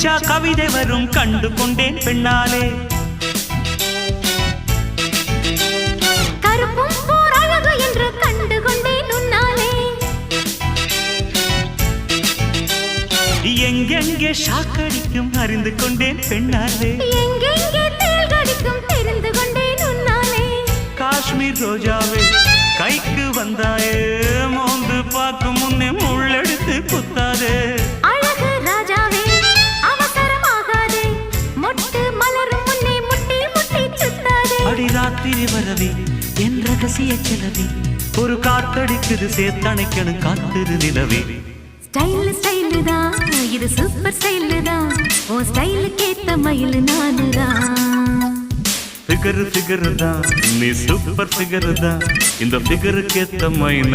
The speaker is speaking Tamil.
படிச்சா கவிதை வரும் கண்டு கொண்டேன் பெண்ணாலே. கருப்பும் போர் அழகு என்று கண்டு கொண்டேன் உன்னாலே. எங்கெங்கே ஷாக்கடிக்கும் அறிந்து கொண்டேன் பெண்ணாலே. எங்கெங்கே தேள் கடிக்கும் தெரிந்து கொண்டேன் உன்னாலே. காஷ்மீர் ரோஜாவே கைக்கு வந்தாயே, மோந்து பார்க்கும் முன்னே முள்ளெடுத்து குத்தாதே. அழகு ராஜாவே அவசரமாகாதே, மொட்டு மலரும் முன்னே முட்டி முட்டி சுத்தாதே. அடி ராத்திரி வரவே என் ரகசிய செலவே, ஒரு காத்தடிக்குது சேர்த்தணைக்கணும் காத்துரு நிலவே. ஸ்டைல் ஸ்டைலு தான் இது, சூப்பர் ஸ்டைலு தான், ஓ ஸ்டைலுக்கு ஏத்த மயில் நானு தான். ஃபிகர் தான் நீ சூப்பர் ஃபிகர் தான், இந்த ஃபிகருக்கு ஏத்த மைன